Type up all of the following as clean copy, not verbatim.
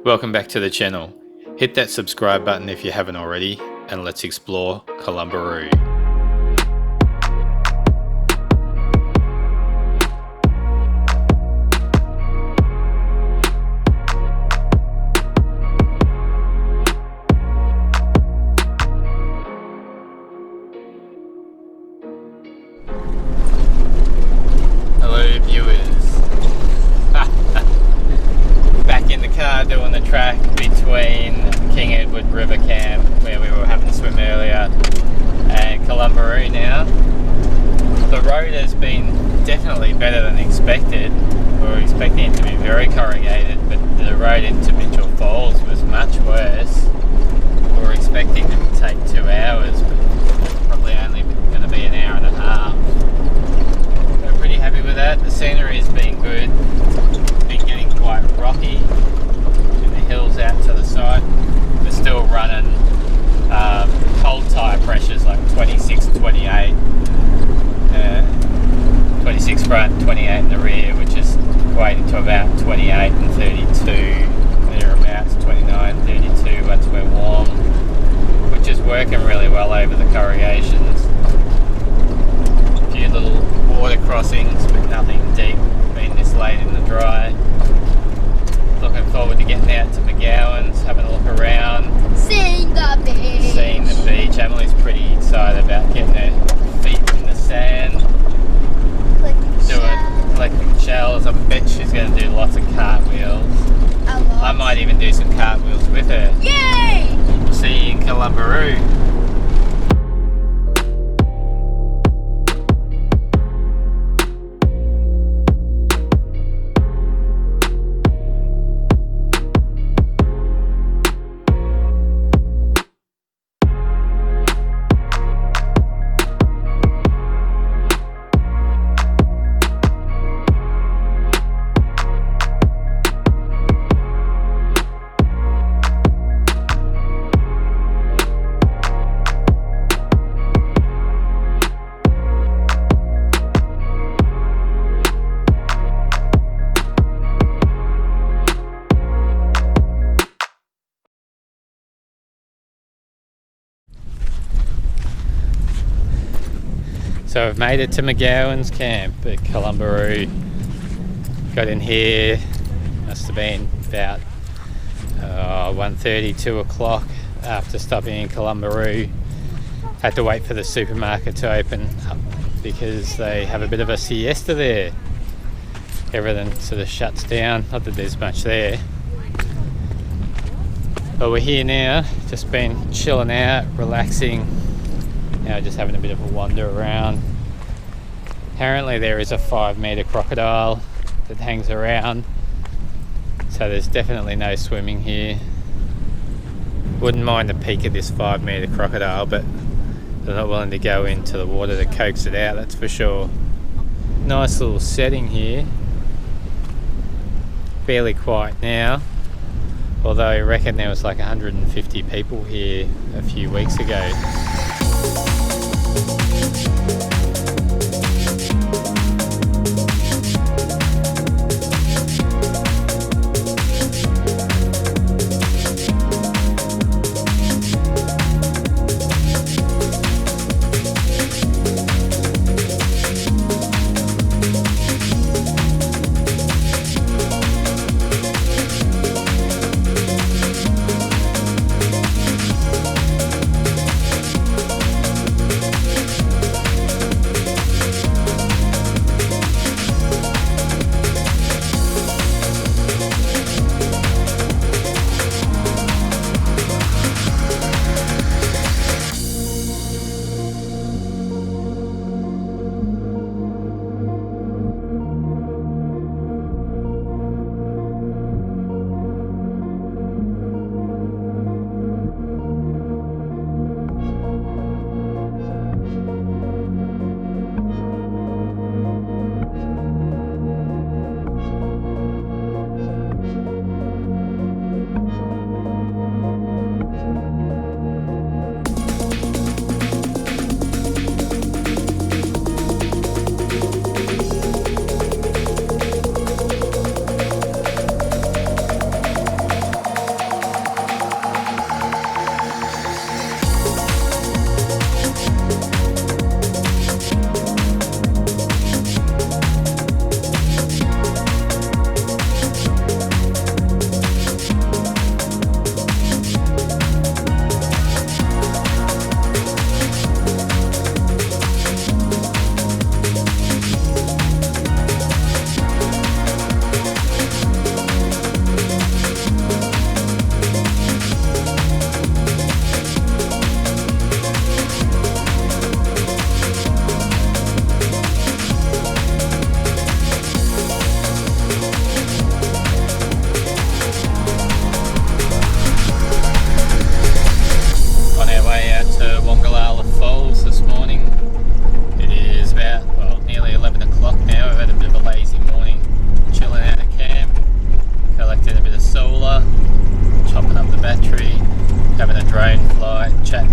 Welcome back to the channel. Hit that subscribe button if you haven't already, and let's explore Kalumburu. Hello viewers. Back in the car doing the track between King Edward River Camp, where we were having to swim earlier, and Kalumburu now. The road has been definitely better than expected. We were expecting it to be very corrugated, but the road into Mitchell Falls was much worse. We were expecting it to take 2 hours, but it's probably only going to be an hour and a half. We're pretty happy with that. The scenery has been good. Been getting quite rocky in the hills out to the side. We're still running cold tyre pressures like 26, 28, 26 front, 28 in the rear, which is equating to about 28 and 32, thereabouts 29, 32 once we're warm, which is working really well over the corrugations. A few little water crossings, but nothing deep, being this late in the dry. Looking forward to getting out to McGowans, having a look around, seeing the beach. Emily's pretty excited about getting her feet in the sand, collecting shells. I bet she's going to do lots of cartwheels. I might even do some cartwheels with her. Yay! See you in Kalumburu. So I've made it to McGowans camp at Kalumburu. Got in here, must have been about 1:30, 2 o'clock after stopping in Kalumburu. Had to wait for the supermarket to open up because they have a bit of a siesta there. Everything sort of shuts down, not that there's much there. But we're here now, just been chilling out, relaxing. Now just having a bit of a wander around. Apparently there is a 5-metre crocodile that hangs around, so there's definitely no swimming here. Wouldn't mind the peak of this 5-metre crocodile, but they're not willing to go into the water to coax it out, that's for sure. Nice little setting here. Fairly quiet now, although I reckon there was like 150 people here a few weeks ago.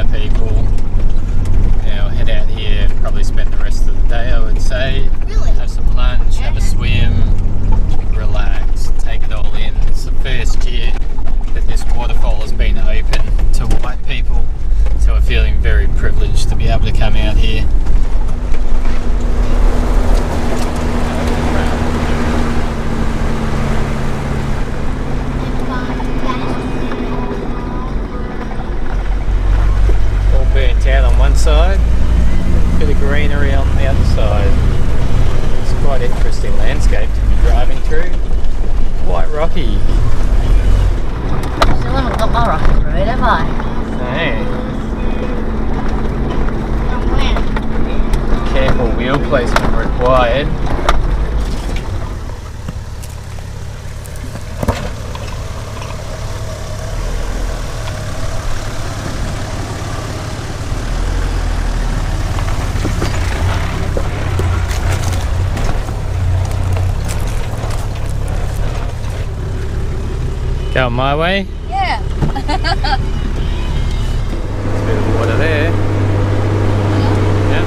of people. Now head out here and probably spend the rest of the day, I would say. Really? Have some lunch, have a swim, relax, take it all in. It's the first year that this waterfall has been open to white people, so we're feeling very privileged to be able to come out here. All burnt out on one side, bit of greenery on the other side. It's quite an interesting landscape to be driving through. Quite rocky. Still haven't got my rocket road, have I? No. Oh, Careful wheel placement required. Going my way? yeah. There's a bit of water there. Yeah.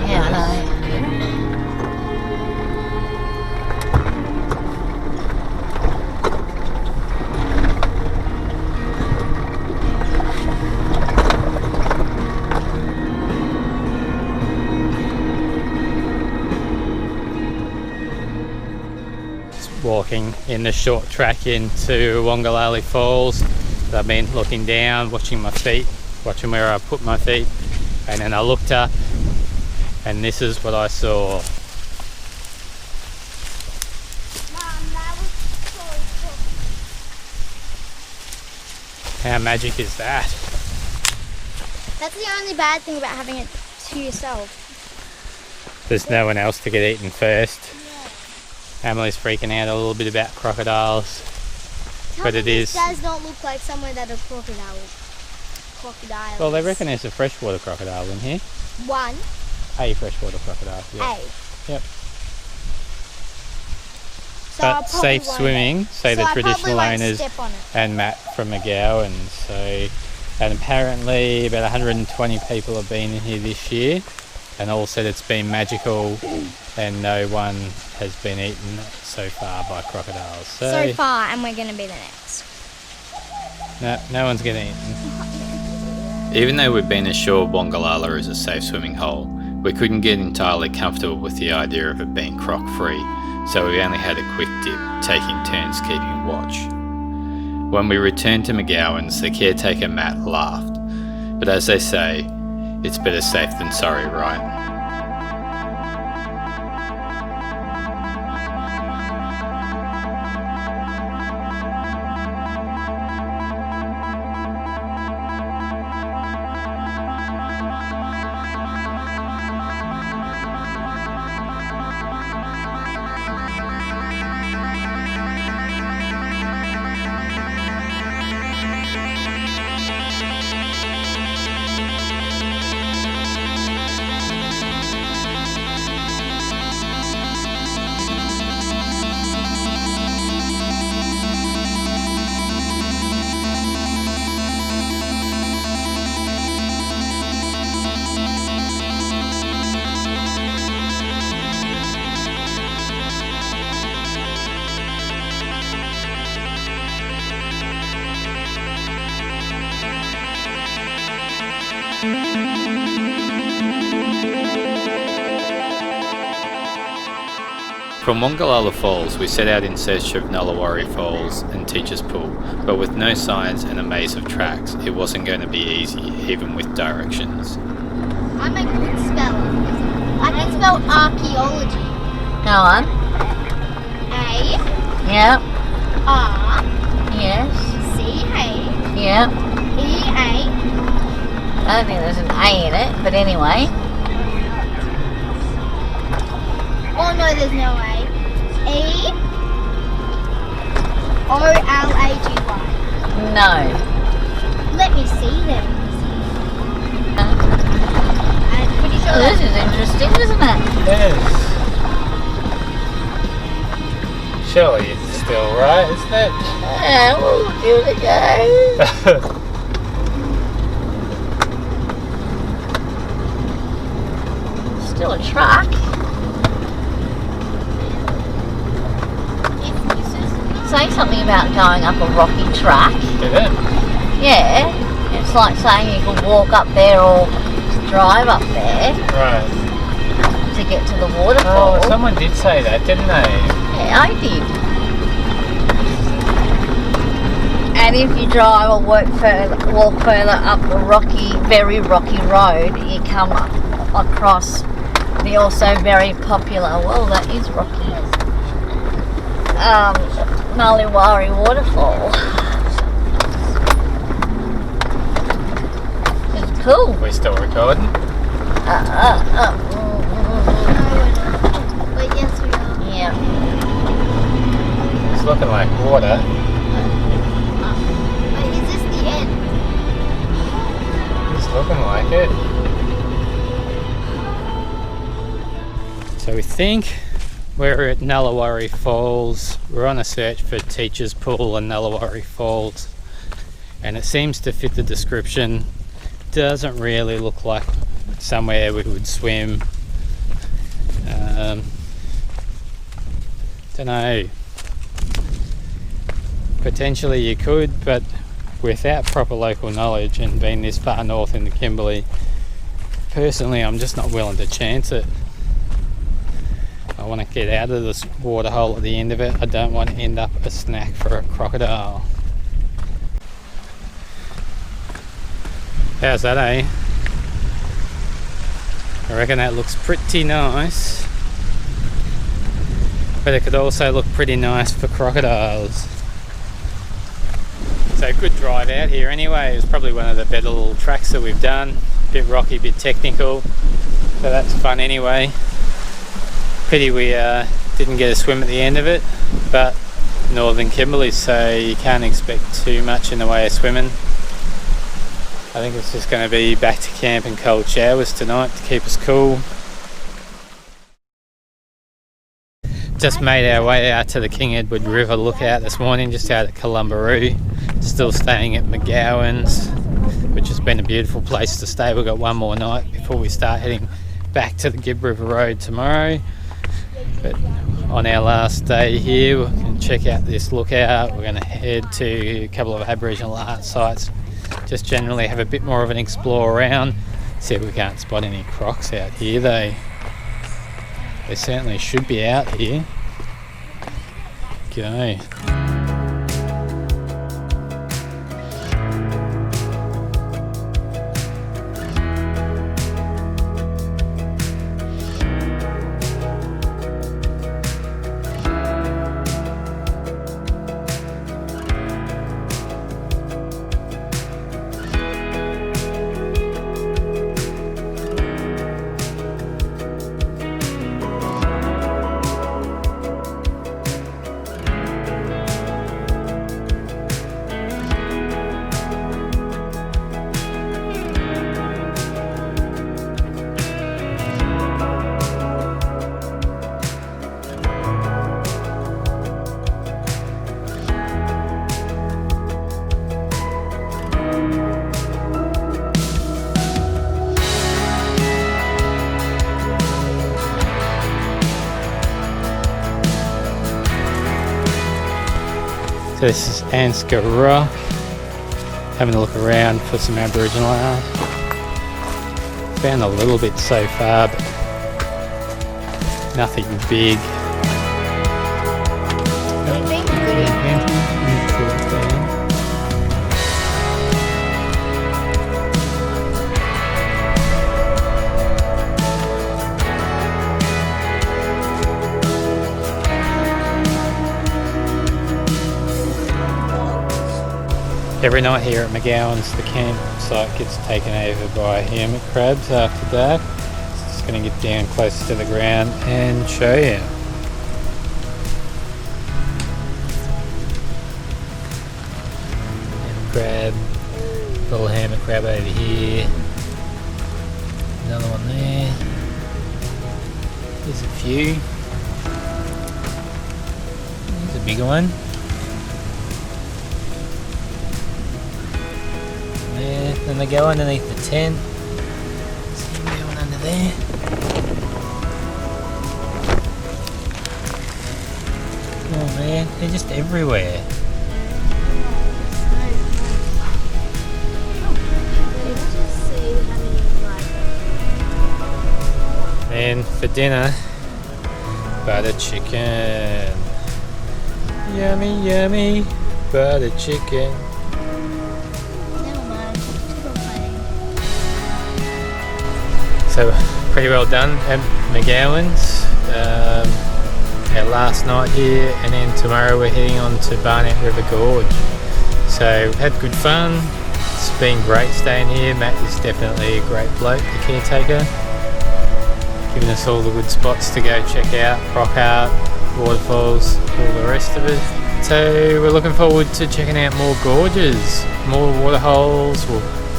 Yeah, I know. Walking in the short track into Wongalala Falls. I've been looking down, watching my feet, watching where I put my feet, and then I looked up and this is what I saw. Mom, that was so cool. How magic is that? That's the only bad thing about having it to yourself. There's no one else to get eaten first. Emily's freaking out a little bit about crocodiles. Tell But me it this is- does not look like somewhere that a crocodile. Well, they reckon there's a freshwater crocodile in here. One, A freshwater crocodile, yeah. A. Yep. So I But probably safe won't- swimming, say so the I probably traditional won't owners step on it. and Matt from McGowans. So, and apparently about 120 people have been in here this year, and all said it's been magical, and no one has been eaten so far by crocodiles. So far, and we're gonna be the next. No one's getting eaten. Even though we've been assured Wongalala is a safe swimming hole, we couldn't get entirely comfortable with the idea of it being croc free, so we only had a quick dip, taking turns keeping watch. When we returned to McGowans, the caretaker Matt laughed, but as they say, it's better safe than sorry, right? From Wongalala Falls, we set out in search of Nalawari Falls and Teacher's Pool, but with no signs and a maze of tracks, it wasn't going to be easy, even with directions. I'm a good speller. I can spell archaeology. Go on. A Yep. R Yes. C A Yep. E A I don't think there's an A in it, but anyway. Oh no, there's no A. E-O-L-A-G-Y. No. Let me see them. I'm pretty sure Oh, this that's is interesting, isn't it? Yes. Surely it's still right, isn't it? Yeah, we'll give it a go. Still a truck. Say something about going up a rocky track. Did it? Yeah. It's like saying you can walk up there or drive up there Right. to get to the waterfall. Oh, someone did say that, didn't they? Yeah, I did. And if you drive or walk further up a rocky, very rocky road, you come across the also very popular, well, that is rocky, Nalawari Waterfall. It's cool. We're still recording. But yes, we are. Yeah. It's looking like water. But is this the end? It's looking like it. So we think we're at Nalawari Falls. We're on a search for Teacher's Pool and Nalawari Falls, and it seems to fit the description. Doesn't really look like somewhere we would swim. Don't know. Potentially you could, but without proper local knowledge and being this far north in the Kimberley, personally I'm just not willing to chance it. I want to get out of this water hole at the end of it. I don't want to end up a snack for a crocodile. How's that, eh? I reckon that looks pretty nice, but it could also look pretty nice for crocodiles. So good drive out here anyway. It was probably one of the better little tracks that we've done. A bit rocky, a bit technical, so that's fun anyway. Pity we didn't get a swim at the end of it, but northern Kimberley, so you can't expect too much in the way of swimming. I think it's just going to be back to camp and cold showers tonight to keep us cool. Just made our way out to the King Edward River lookout this morning, just out at Kalumburu. Still staying at McGowans, which has been a beautiful place to stay. We've got one more night before we start heading back to the Gib River Road tomorrow. But on our last day here, we can check out this lookout. We're going to head to a couple of Aboriginal art sites, just generally have a bit more of an explore around. See if we can't spot any crocs out here. They certainly should be out here. Okay. So this is Anscar Rock. Having a look around for some Aboriginal art. Found a little bit so far, but nothing big. Every night here at McGowans, the campsite gets taken over by hermit crabs after dark. It's just going to get down close to the ground and show you. Hammer crab, little hammer crab over here, another one there. There's a few. There's a bigger one. There, then they go underneath the tent. See them going under there. Oh man, they're just everywhere. And for dinner, butter chicken. Yummy, yummy, butter chicken. Never mind. So pretty well done at McGowans. Our last night here, and then tomorrow we're heading on to Barnett River Gorge. So had good fun. It's been great staying here. Matt is definitely a great bloke, the caretaker, giving us all the good spots to go check out, rock art, waterfalls, all the rest of it. So we're looking forward to checking out more gorges, more waterholes,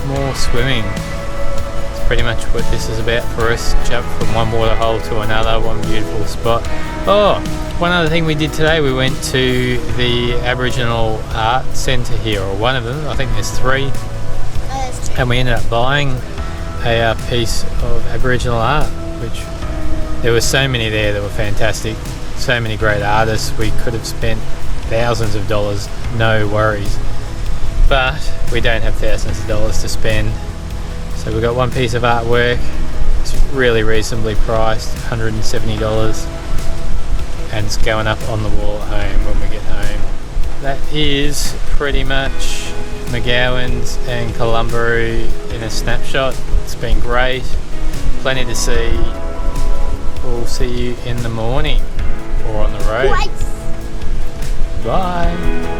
more swimming. It's pretty much what this is about for us. Jump from one waterhole to another, one beautiful spot. Oh, one other thing we did today, we went to the Aboriginal Art Centre here, or one of them, I think there's 3. And we ended up buying a piece of Aboriginal art, which there were so many there that were fantastic, so many great artists. We could have spent thousands of dollars, no worries, but we don't have thousands of dollars to spend. So we got one piece of artwork. It's really reasonably priced, $170, and it's going up on the wall at home when we get home. That is pretty much McGowans and Kalumburu in a snapshot. It's been great, plenty to see. We'll see you in the morning or on the road. Bye.